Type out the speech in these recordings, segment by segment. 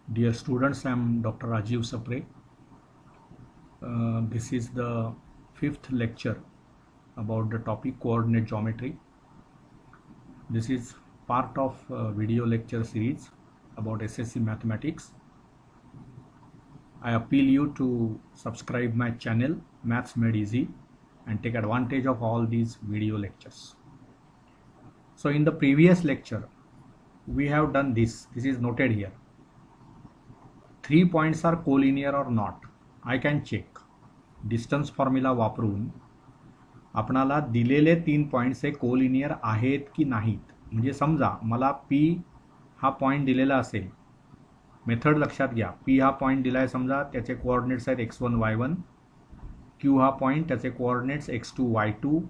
Dear students, I am Dr. Rajiv Sapre. This is the 5th lecture about the topic coordinate geometry. This is part of a video lecture series about SSC mathematics. I appeal you to subscribe my channel Maths Made Easy and take advantage of all these video lectures. So in the previous lecture we have done this is noted here. 3 points are collinear or not. I can check. Distance formula वापरून आपणाला दिलेले 3 points हे collinear आहेत की नाहीत. म्हणजे समजा मला पी हा पॉईंट दिलेला असेल, मेथड लक्षात घ्या. पी हा पॉईंट दिला आहे, समजा त्याचे कोऑर्डिनेट्स आहेत x1 y1, क्यू हा पॉईंट त्याचे कोऑर्डिनेट्स x2 y2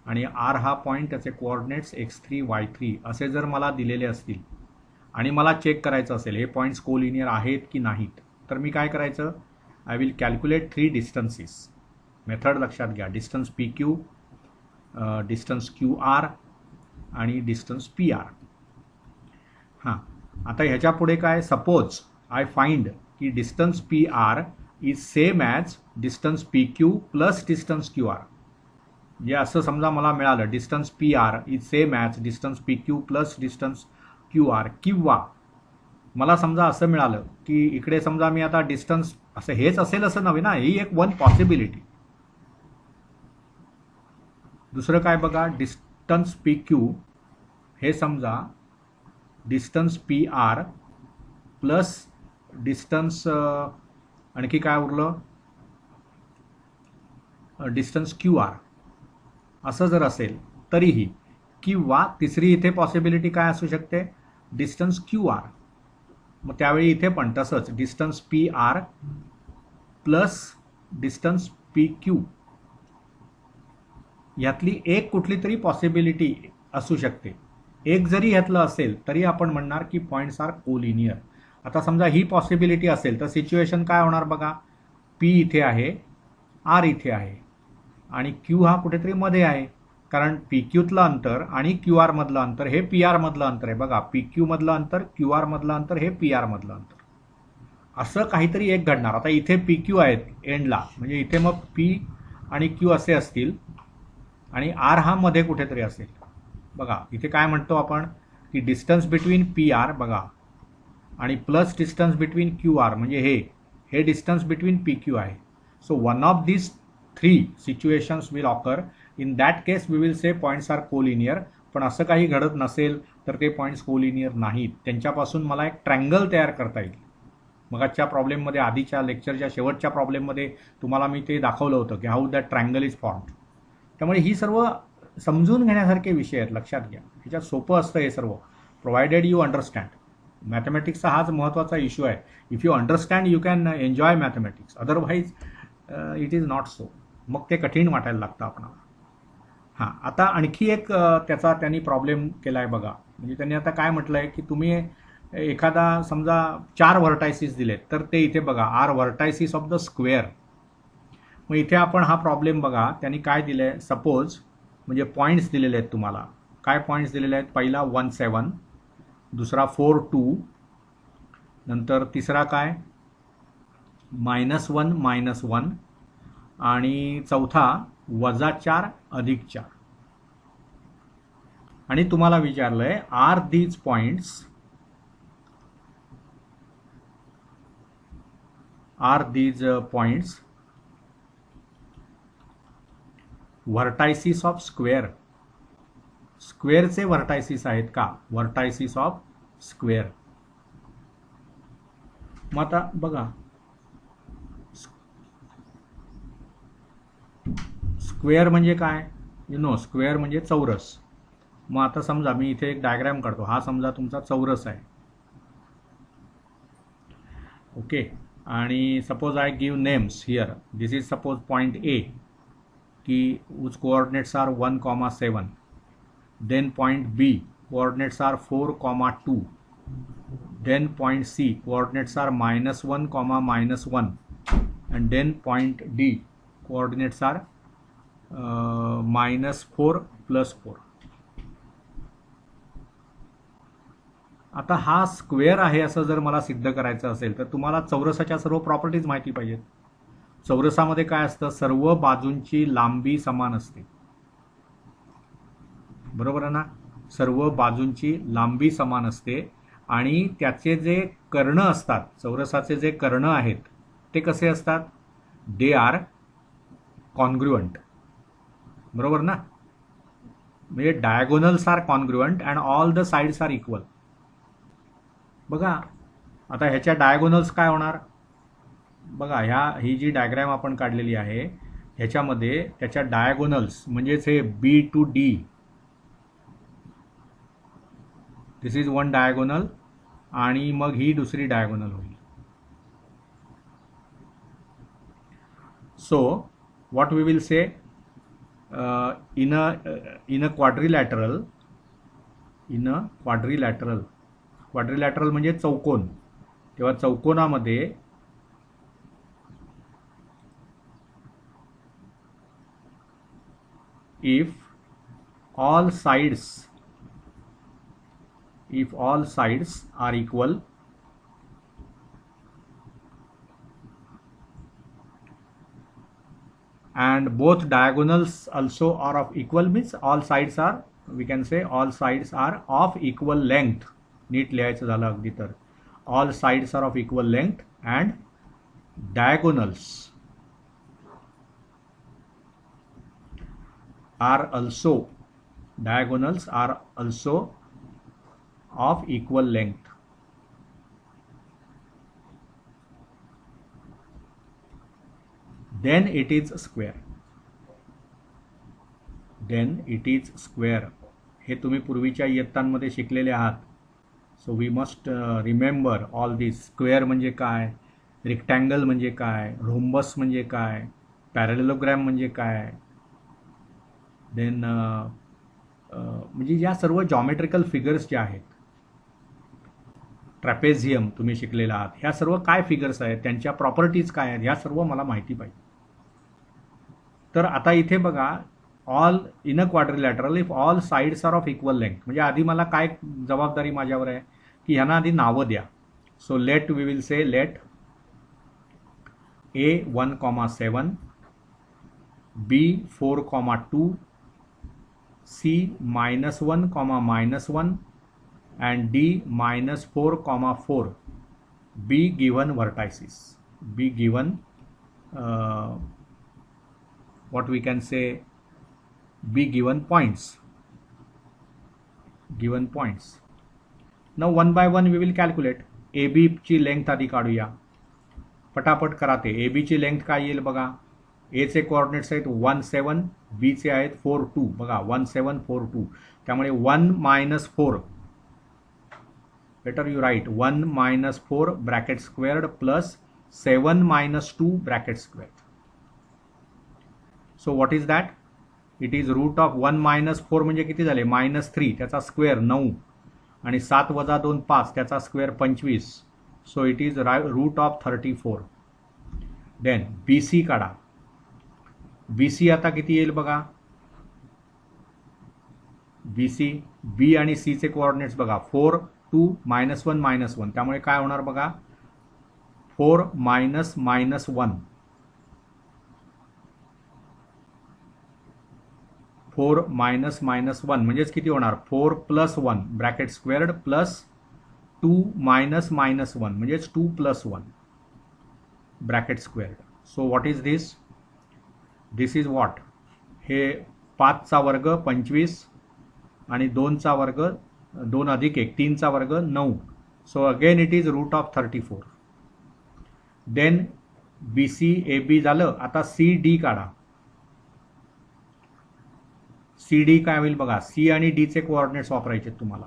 आणि आर हा पॉईंट त्याचे कोऑर्डिनेट्स x3 y3 असे जर मला दिलेले असतील आणि मला चेक करायचं असेल हे पॉईंट्स कोलिनियर आहेत की नाहीत, तर मी काय करायचं, I will calculate 3 distances. Method लक्षात घ्या. Distance P Q, distance Q R आणि डिस्टन्स पी आर. हां, आता ह्याच्या पुढे काय, सपोज आय फाइंड की distance P R is same as distance P Q plus distance Q R. म्हणजे असं समजा मला मिळालं distance P R is same as distance P Q plus distance Q R, किंवा मला समजा असं मिळालं की इकडे समजा मी आता डिस्टन्स असं हेच असेल असं नव्हे ना, ही एक वन पॉसिबिलिटी. दुसरं काय बघा, डिस्टन्स पी क्यू हे समजा distance P R plus distance आणखी काय उरलं, डिस्टन्स क्यू आर असं जर असेल तरीही, किंवा तिसरी इथे पॉसिबिलिटी काय असू शकते, डिस्टन्स क्यू आर. मग त्यावेळी इथे पण तसंच distance P R plus distance P Q यातली एक कुठली तरी पॉसिबिलिटी असू शकते. एक जरी ह्यातलं असेल तरी आपण म्हणणार की पॉईंट्स आर कोलिनियर. आता समजा ही पॉसिबिलिटी असेल तर सिच्युएशन काय होणार बघा, पी इथे आहे, आर इथे आहे आणि क्यू हा कुठेतरी मध्ये आहे, कारण पी क्यूतलं अंतर आणि क्यू आर मधलं अंतर हे पी आर मधलं अंतर आहे. बघा, पी क्यू मधलं अंतर, क्यू आर मधलं अंतर हे पी आर मधलं अंतर. असं काहीतरी एक घडणार. आता इथे पी क्यू आहेत एंडला, म्हणजे इथे मग पी आणि क्यू असे असतील आणि आर हा मध्ये कुठेतरी असेल. बघा इथे काय म्हणतो आपण की डिस्टन्स बिटवीन पी आर बघा आणि plus distance between Q R, म्हणजे हे डिस्टन्स बिटवीन पी क्यू आहे. So one of this 3 situations will occur. In that case we will say points are collinear. पण असं काही घडत नसेल तर ते पॉईंट्स कोलिनियर नाहीत. त्यांच्यापासून मला एक ट्रँगल तयार करता येईल. मगाच्या प्रॉब्लेममध्ये, आधीच्या लेक्चरच्या शेवटच्या प्रॉब्लेममध्ये तुम्हाला मी ते दाखवलं होतं की how that triangle is formed. त्यामुळे ही सर्व समजून घेण्यासारखे विषय आहेत, लक्षात घ्या. ह्याच्यात सोपं असतं हे सर्व, प्रोव्हायडेड यू अंडरस्टँड. मॅथमॅटिक्सचा हाच महत्त्वाचा इश्यू आहे. If you understand you can enjoy mathematics, otherwise it is not so. मग ते कठीण वाटायला लागतं आपणाला. हां, आता आणखी एक त्यांनी प्रॉब्लेम केला आहे बघा. म्हणजे त्यांनी आता काय म्हटलं आहे की तुम्ही एखादा समजा 4 व्हर्टायसिस दिलेत, तर ते इथे बघा आर व्हर्टायसिस ऑफ द स्क्वेअर. मग इथे आपण हा प्रॉब्लेम बघा, त्यांनी काय दिलं आहे, सपोज म्हणजे पॉईंट्स दिलेले आहेत तुम्हाला. काय पॉईंट्स दिलेले आहेत, पहिला 1 7, दुसरा 4 2, नंतर तिसरा काय -1 -1 आणि चौथा -4 +4. आणि तुम्हाला विचारलंय are these points vertices of square. स्क्वेअरचे व्हर्टायसिस आहेत का, व्हर्टायसिस ऑफ स्क्वेअर. मग आता बघा, स्क्वेअर म्हणजे काय, स्क्वेअर म्हणजे चौरस. मग आता समजा मी इथे एक डायग्राम काढतो. हा समजा तुमचा चौरस आहे, ओके. आणि suppose I give names here. This is suppose point A की whose coordinates are 1, 7. Then point B, coordinates are 4, 2. Then point C, coordinates are -1, -1. And then point D, coordinates are -4 +4. आता हा स्क्वेअर आहे असं जर मला सिद्ध करायचं असेल तर तुम्हाला चौरसाच्या सर्व प्रॉपर्टीज माहिती पाहिजेत. चौरसामध्ये काय असतं, सर्व बाजूंची लांबी समान असते, बरोबर आहे ना. सर्व बाजूंची लांबी समान असते आणि त्याचे जे कर्ण असतात, चौरसाचे जे कर्ण आहेत ते कसे असतात, दे आर कॉन्ग्रुएंट, बरोबर ना. म्हणजे diagonals are congruent and all the sides are equal. बघा आता ह्याच्या डायगोनल्स काय होणार बघा, ही जी डायग्राम आपण काढलेली आहे ह्याच्यामध्ये त्याच्या डायगोनल्स म्हणजेच हे B to D, this is one diagonal आणि मग ही दुसरी डायगोनल होईल. So what we will say, in a quadrilateral, quadrilateral म्हणजे चौकोन. तेव्हा चौकोनामध्ये if all sides are equal, and both diagonals also are of equal, means all sides are, we can say all sides are of equal length. नीट लिहायचं झालं अगदी तर all sides are of equal length and diagonals are also of equal length. Then it is square. हे तुम्ही पूर्वीच्या इयत्तांमध्ये शिकलेले आहात. So we must remember all this. Square म्हणजे काय, रेक्टँगल म्हणजे काय, रोम्बस म्हणजे काय, पॅरलेलोग्रॅम म्हणजे काय, देन म्हणजे या सर्व जॉमेट्रिकल फिगर्स ज्या आहेत, ट्रॅपेझियम तुम्ही शिकलेला आहात, ह्या सर्व काय फिगर्स आहेत, त्यांच्या प्रॉपर्टीज काय आहेत, ह्या सर्व मला माहिती पाहिजे. तर आता इथे बघा, all in a quadrilateral if all sides are of equal length, म्हणजे आधी मला काय जबाबदारी माझ्यावर आहे की ह्यांना आधी नावं द्या. So let we will say let A1,7, B4,2, C-1, -1 and D-4,4 be given vertices, be given what we can say, be given points. Now one by one we will calculate. AB ची length आधी काढूया, पटापट करा ते. AB ची length काय येईल बघा, A चे कोऑर्डिनेट्स आहेत 1,7, B चे आहेत 4,2, बघा 1,7, 4,2, त्यामुळे 1 - 4, better you write 1 - 4 bracket squared plus 7 - 2 bracket squared. So what is that? It is root of 1 - 4 म्हणजे किती झाले, -3, त्याचा स्क्वेअर 9 आणि 7 - 2 5, त्याचा square 25. So it is root of 34. Then BC काढा. BC आता किती येईल बघा, BC, B आणि C चे कोऑर्डिनेट्स बघा 4, 2, -1, -1, त्यामुळे काय होणार बघा, 4 - -1, 4 - -1 म्हणजेच किती होणार, 4 + 1 ब्रॅकेट स्क्वेअर्ड प्लस 2 - -1 म्हणजेच 2 + 1 bracket squared. So what is this, this is what, हे 5चा वर्ग 25 आणि 2चा वर्ग 2 + 1 3चा वर्ग 9. So again it is root of 34. Then BC AB झालं. आता CD काढा. CD काय होईल बघा, C आणि D चे कोऑर्डिनेट्स वापरायचे तुम्हाला.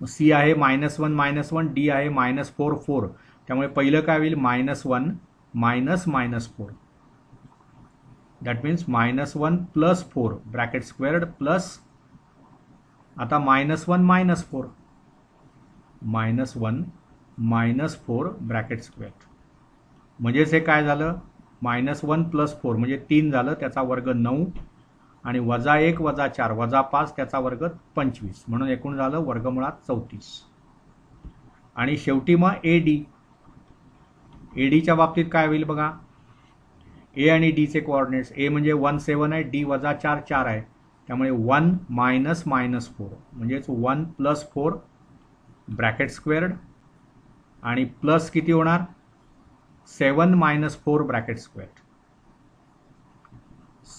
C आहे -1 -1, D आहे -4 4, त्यामुळे पहिलं काय होईल, -1 -4, that means -1 + 4 bracket squared plus आता -1 - 4, -1 - 4 ब्रॅकेट स्क्वेअर्ड, म्हणजेच हे काय झालं, -1 + 4 म्हणजे 3 झालं, त्याचा वर्ग 9 आणि -1 - 4 - 5 त्याचा वर्ग 25, म्हणून एकूण झालं वर्गमुळात 34. आणि शेवटी मग AD. ADच्या बाबतीत काय होईल बघा, A आणि Dचे कोऑर्डिनेट्स, A म्हणजे 1 7 आहे, D वजा 4 4 आहे, त्यामुळे 1 मायनस मायनस 4 म्हणजेच 1 प्लस 4 ब्रॅकेट स्क्वेअर्ड आणि प्लस किती होणार 7 minus 4 bracket squared,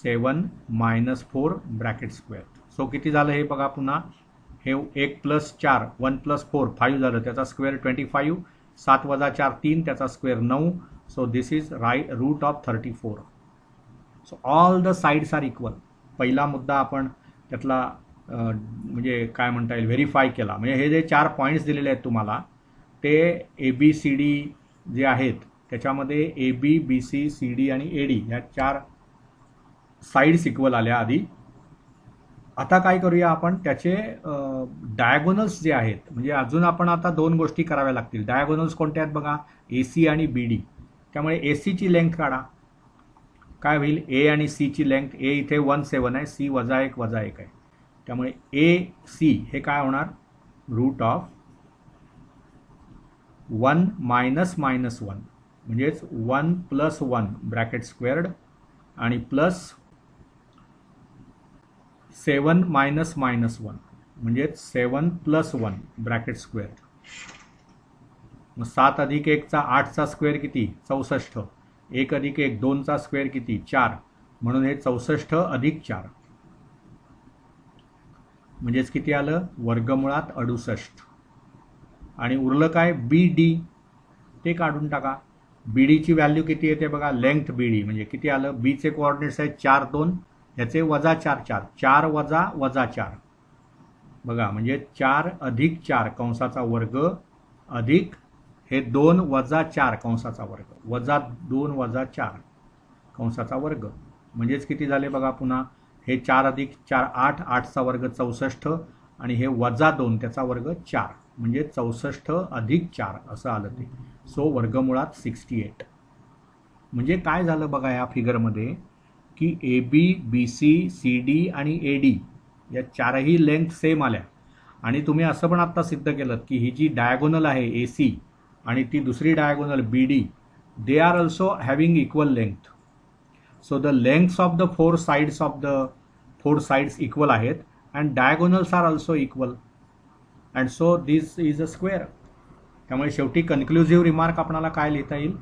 7 minus 4 bracket squared. So किती झालं हे बघा पुन्हा, हे 1 प्लस 4 1 प्लस 4 5 झालं, त्याचा स्क्वेअर 25, 7 वजा 4 3, त्याचा square 9. So this is root of 34. So all the sides are equal. पहिला मुद्दा आपण त्यातला म्हणजे काय म्हणता येईल व्हेरीफाय केला. म्हणजे हे जे 4 पॉईंट्स दिलेले आहेत तुम्हाला ते ABCD जे आहेत त्याच्यामध्ये AB BC CD आणि AD ह्या 4 साइड्स इक्वल आल्या आधी. आता काय करूया आपण, त्याचे डायगोनल्स जे आहेत, म्हणजे अजून आपण आता 2 गोष्टी कराव्या लागतील. डायगोनल्स कोणत्या आहेत बघा, AC आणि BD. त्यामुळे ACची लेंथ काढा, काय होईल A आणि C ची लेंथ, A इथे 1 7 आहे, C वजा 1 वजा 1 आहे, त्यामुळे AC हे काय होणार रूट ऑफ 1 मायनस मायनस 1 म्हणजेच 1 प्लस 1 ब्रॅकेट स्क्वेअर्ड आणि प्लस 7 मायनस मायनस 1 म्हणजेच 7 प्लस 1 ब्रॅकेट स्क्वेअर्ड. मग 7 अधिक 1 चा 8 चा स्क्वेअर किती 64, 1 अधिक 1 2 चा स्क्वेअर किती 4, म्हणून हे 64 अधिक 4 म्हणजेच किती आलं वर्गमुळात 68. आणि उरलं काय BD, ते काढून टाका. BD ची व्हॅल्यू किती येते बघा, लेंथ BD म्हणजे किती आलं, B चे कोऑर्डिनेट्स आहेत 4 2, याचे वजा 4 4, 4 वजा वजा 4 बघा, म्हणजे 4 अधिक 4 कंसाचा वर्ग अधिक हे 2 वजा 4 कंसाचा वर्ग वजा 2 वजा 4 कंसाचा वर्ग, म्हणजेच किती झाले बघा पुन्हा, हे 4 अधिक 4 8, 8चा वर्ग 64 आणि हे वजा 2 त्याचा वर्ग 4 म्हणजे 64 अधिक 4 असं आलं ते. सो वर्गमुळात 68. म्हणजे काय झालं बघा या फिगरमध्ये की AB BC CD आणि AD या 4ही लेंथ सेम आल्या. आणि तुम्ही असं पण आता सिद्ध केलं की ही जी डायगोनल आहे AC आणि ती दुसरी diagonal BD, they are also having equal length. So the lengths of the 4 sides equal आहेत and diagonals are also equal and so this is a square. त्यामुळे शेवटी कन्क्लुझिव्ह रिमार्क आपल्याला काय लिहिता येईल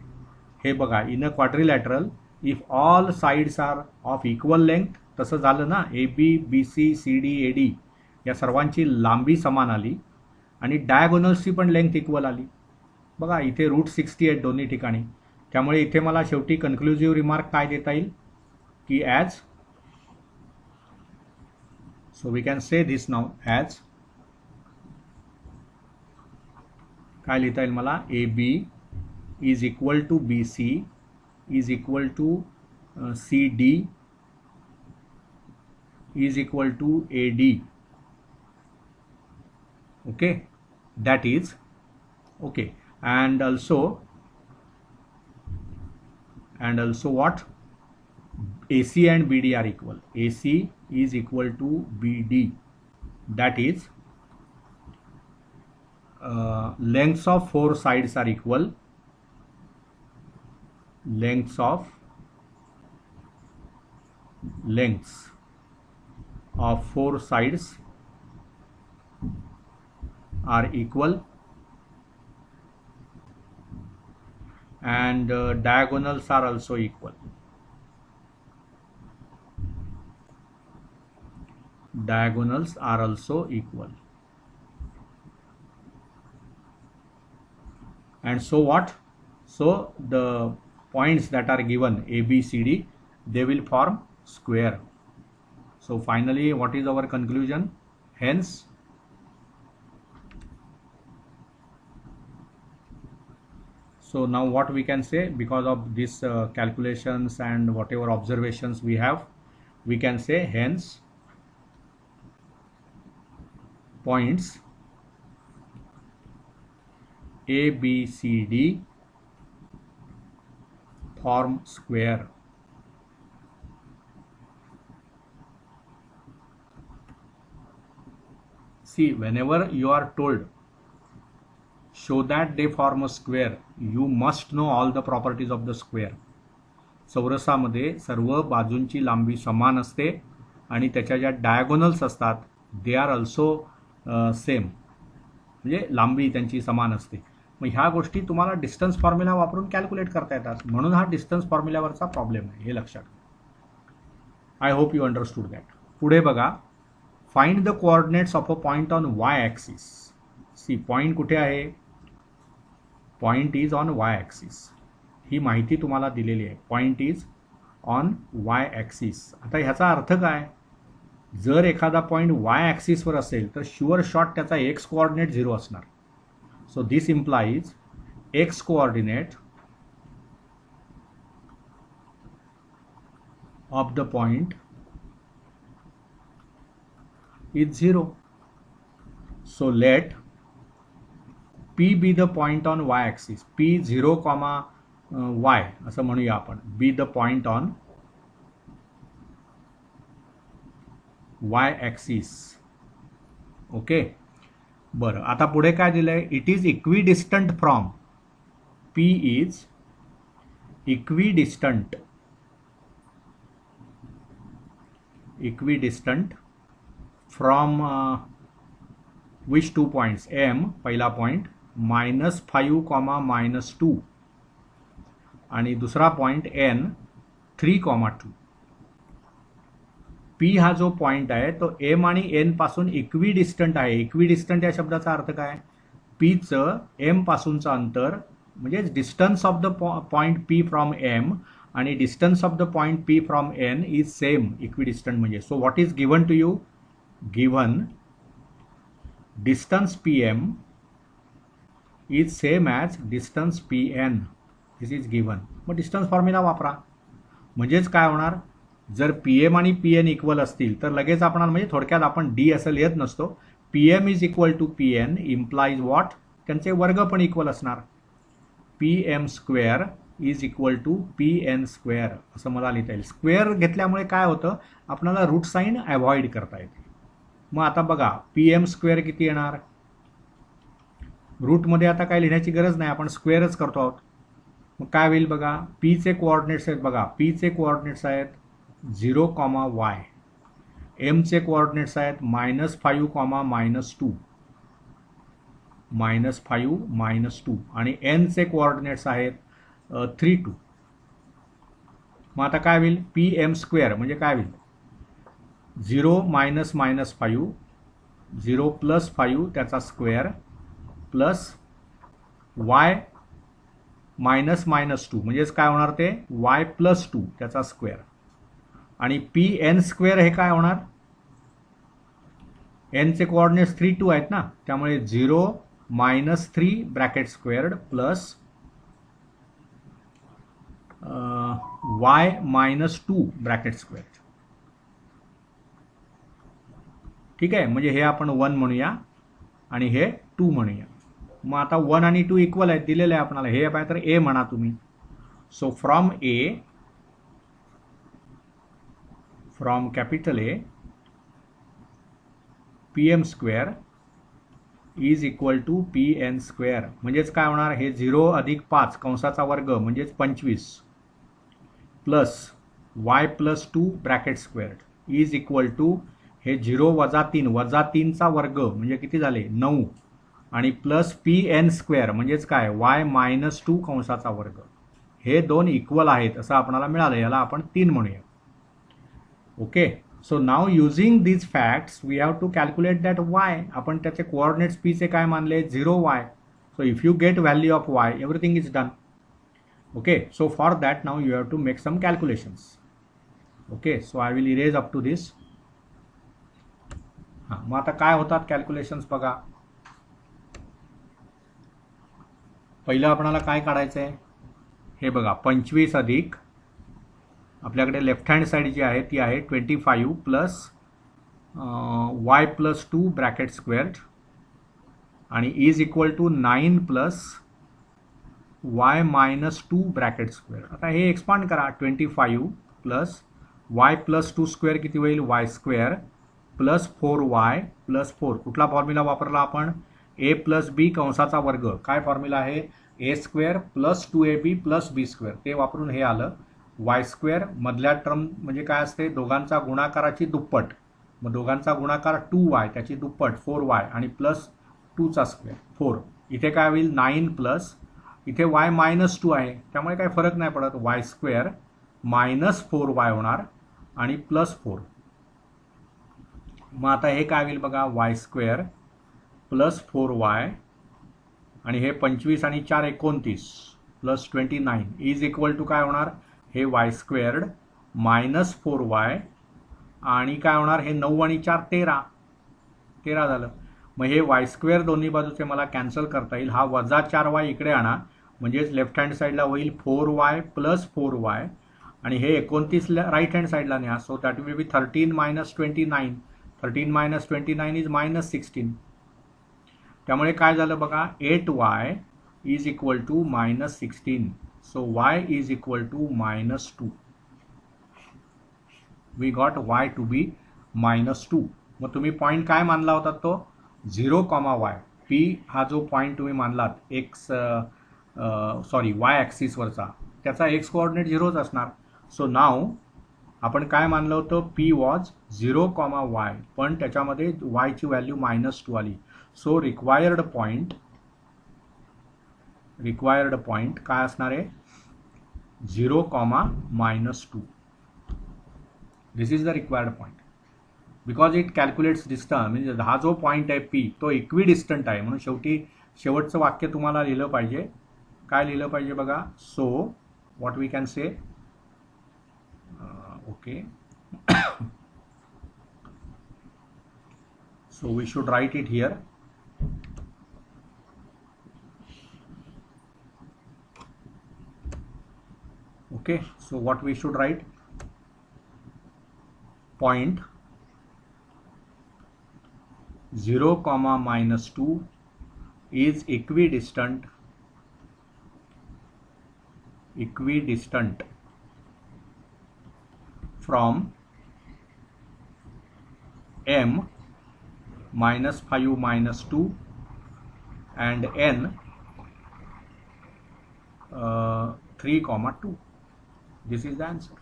हे बघा, in a quadrilateral if all sides are of equal length, तसं झालं ना AB BC CD AD या सर्वांची लांबी समान आली आणि डायगोनल्सची पण लेंथ इक्वल आली बघा, इथे रूट 68 दोन्ही ठिकाणी. त्यामुळे इथे मला शेवटी कन्क्लुझिव्ह रिमार्क काय देता येईल की as, so we can say this now as, काय लिहिता येईल मला, AB is equal to BC is equal to CD is equal to AD. Okay, that is okay. And also what, AC and BD are equal. AC is equal to BD, that is lengths of 4 sides are equal. Lengths of 4 sides are equal and diagonals are also equal. Diagonals are also equal. And so what? So the points that are given ABCD, they will form square. So finally, what is our conclusion? Hence, so now what we can say, because of this calculations and whatever observations we have, we can say hence points ABCD form square. See, whenever you are told, show that they form a square you must know all the properties of the square. चौरसामध्ये सर्व बाजूंची लांबी समान असते आणि त्याच्या ज्या diagonals असतात दे आर ऑल्सो सेम, म्हणजे लांबी त्यांची समान असते. मग ह्या गोष्टी तुम्हाला डिस्टन्स फॉर्म्युला वापरून कॅल्क्युलेट करता येतात, म्हणून हा डिस्टन्स फॉर्म्युल्यावरचा प्रॉब्लेम आहे, हे लक्षात. I hope you understood that. पुढे बघा, find the coordinates of a point on y axis. See point कुठे आहे, point is on y axis. ही माहिती तुम्हाला दिलेली आहे, point is on y axis. आता ह्याचा अर्थ काय, जर एखादा पॉइंट वाय ॲक्सिसवर असेल तर शुअर शॉट त्याचा एक्स कोऑर्डिनेट 0 असणार. So this implies x coordinate of the point is 0. So let P be the point on y axis. P 0, y असं म्हणूया आपण. Be the point on y axis. Okay, बरं. आता पुढे काय दिलंय, it is equidistant from, P is equidistant from which 2 points, M पहिला point -5, -2 आणि दुसरा पॉइंट N 3, 2. P हा जो पॉइंट आहे तो M आणि N पासून इक्विडिस्टंट आहे. इक्विडिस्टंट या शब्दाचा अर्थ काय, Pचं M पासूनचं अंतर म्हणजे distance of the point P from M आणि distance of the point P from N is same, equidistant म्हणजे. So what is given to you, given distance PM is same as distance PN. This is given. मग distance formula वापरा. म्हणजेच काय होणार, जर PM आणि PN equal असतील तर लगेच आपण, म्हणजे थोडक्यात आपण D असं लिहित नसतो, PM is equal to PN implies what, त्यांचे वर्ग पण इक्वल असणार. PM square is equal to PN square असं मला लिहिता येईल. स्क्वेअर घेतल्यामुळे काय होतं, आपल्याला रूट साईन अवॉइड करता येते. मग आता बघा, PM स्क्वेअर किती येणार, रूटमध्ये आता काय लिहिण्याची गरज नाही, आपण स्क्वेअरच करतो आहोत. मग काय होईल बघा, Pचे कोऑर्डिनेट्स आहेत बघा, Pचे कोऑर्डिनेट्स आहेत 0, y. Mचे कोऑर्डिनेट्स आहेत -5, -2, -5, -2 आणि Nचे कोऑर्डिनेट्स आहेत 3, 2. मग आता काय होईल, PM स्क्वेअर म्हणजे काय होईल, 0 -5, 0 + 5 त्याचा स्क्वेअर प्लस y -2 म्हणजेच काय होणार ते y + 2 त्याचा स्क्वेअर. आणि PN स्क्वेअर हे काय होणार, Nचे कोऑर्डिनेट्स 3, 2 आहेत ना, त्यामुळे 0 -3 bracket squared plus y -2 bracket squared. ठीक आहे, म्हणजे हे आपण 1 म्हणूया आणि हे 2 म्हणूया. मग आता 1 आणि 2 इक्वल आहेत, दिलेले आहे आपल्याला, हे पाहिजे तर A म्हणा तुम्ही. So from capital A PM square is equal to PN square. म्हणजेच काय होणार, हे 0 + 5 कंसाचा वर्ग म्हणजेच 25 plus y + 2 bracket squared is equal to हे 0 - 3 -3 चा वर्ग म्हणजे किती झाले 9 आणि प्लस PN स्क्वेअर म्हणजेच काय y -2 कंसाचा वर्ग. हे दोन इक्वल आहेत असं आपल्याला मिळालं, याला आपण 3 म्हणूया. Okay, so now using these facts we have to calculate that y. आपण त्याचे कोऑर्डिनेट्स Pचे काय मानले 0y. So if you get value of y everything is done. Okay, so for that now you have to make some calculations. Okay, so I will erase up to this. हां, मग आता काय होतात calculations बघा. पहिलं आपल्याला काय काढायचं आहे, हे बघा 25 अधिक आपल्याकडे लेफ्ट हँड साईड जी आहे ती आहे 25 प्लस y + 2 ब्रॅकेट स्क्वेअर्ड आणि is equal to 9 plus y -2 bracket square. आता हे एक्सपांड करा, 25 प्लस y + 2 स्क्वेअर किती होईल y स्क्वेअर प्लस 4y + 4. कुठला फॉर्म्युला वापरला आपण, ए प्लस बी कंसाचा वर्ग, काय फॉर्म्युला आहे, ए स्क्वेअर प्लस 2ab प्लस बी स्क्वेअर, ते वापरून हे आलं. वाय स्क्वेअर मधल्या टर्म म्हणजे काय असते, दोघांचा गुणाकाराची दुप्पट, मग दोघांचा गुणाकार 2y त्याची दुप्पट 4y आणि प्लस 2चा स्क्वेअर 4. इथे काय होईल 9 प्लस इथे y मायनस 2 आहे त्यामुळे काही फरक नाही पडत, वाय स्क्वेअर मायनस 4y होणार आणि प्लस 4. मग आता हे काय होईल बघा, वाय स्क्वेअर प्लस 4y आणि हे 25 आणि 4 29 प्लस 29 इज इक्वल टू काय होणार, हे वाय स्क्वेअर्ड मायनस 4y आणि काय होणार, हे 9 आणि 4 13 झालं. मग हे वाय स्क्वेअर दोन्ही बाजूचे मला कॅन्सल करता येईल, हा वजा 4y इकडे आणा म्हणजेच लेफ्ट हँड साईडला होईल 4y प्लस 4y आणि हे 29 राईट हँड साईडला न्या. So that will be 13 minus 29, 13 minus 29 is minus 16. त्यामुळे काय झालं बघा, 8y is equal to minus 16. So y is equal to minus 2. We got y to be minus 2. मग तुम्ही पॉईंट काय मानला होता, तो 0,y p हा जो पॉईंट तुम्ही मानलात वाय ॲक्सिसवरचा, त्याचा एक्स कोऑर्डिनेट 0च असणार. सो नाव आपण काय मानलं होतं, p वॉज 0,y पण त्याच्यामध्ये y ची व्हॅल्यू -2 आली. सो रिक्वायर्ड पॉईंट काय असणार आहे, 0,-2. This is the required point because it calculates distance. म्हणजे हा जो पॉईंट आहे पी तो इक्विडिस्टंट आहे, म्हणून शेवटचं वाक्य तुम्हाला लिहिलं पाहिजे. काय लिहिलं पाहिजे बघा, so what we can say, okay, so we should write it here. Okay, so what we should write, point 0, -2 is equidistant from m -5 -2 and n 3,2. This is the answer.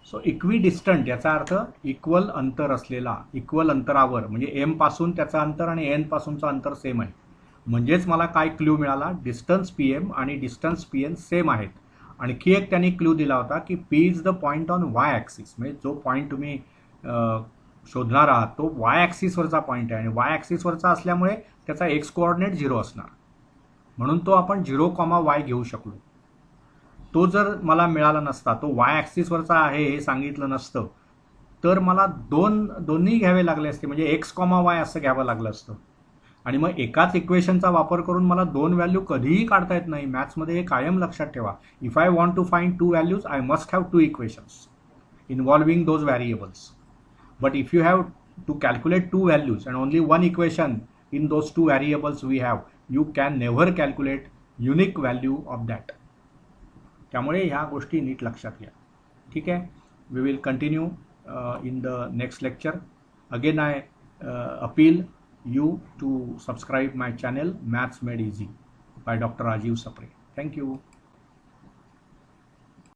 So equidistant याचा अर्थ equal अंतर असलेला, equal अंतरावर, म्हणजे M पासून त्याचं अंतर आणि एन पासूनचं अंतर सेम आहे. म्हणजेच मला काय क्ल्यू मिळाला, डिस्टन्स पी एम आणि डिस्टन्स पी एन सेम आहेत. आणखी एक त्यांनी क्ल्यू दिला होता की P is the point on y axis, म्हणजे जो पॉईंट तुम्ही शोधणार आहात तो वाय ॲक्सिसवरचा पॉईंट आहे आणि वाय ॲक्सिसवरचा असल्यामुळे त्याचा एक्स कोऑर्डिनेट 0 असणार, म्हणून तो आपण 0,y घेऊ शकलो. तो जर मला मिळाला नसता, तो वाय ॲक्सिसवरचा आहे हे सांगितलं नसतं, तर मला दोन्ही घ्यावे लागले असते, म्हणजे x,y असं घ्यावं लागलं असतं. आणि मग एकाच इक्वेशनचा वापर करून मला 2 व्हॅल्यू कधीही काढता येत नाही. मॅथ्समध्ये हे कायम लक्षात ठेवा. If I want to find 2 values I must have 2 equations involving those variables. But if you have to calculate 2 values and only 1 equation in those 2 variables we have, you can never calculate unique value of that. त्यामुळे ह्या गोष्टी नीट लक्षात घ्या. ठीक आहे, we will continue in the next lecture. Again I appeal you to subscribe my channel Maths Made Easy by Dr. Rajiv Sapre. Thank you.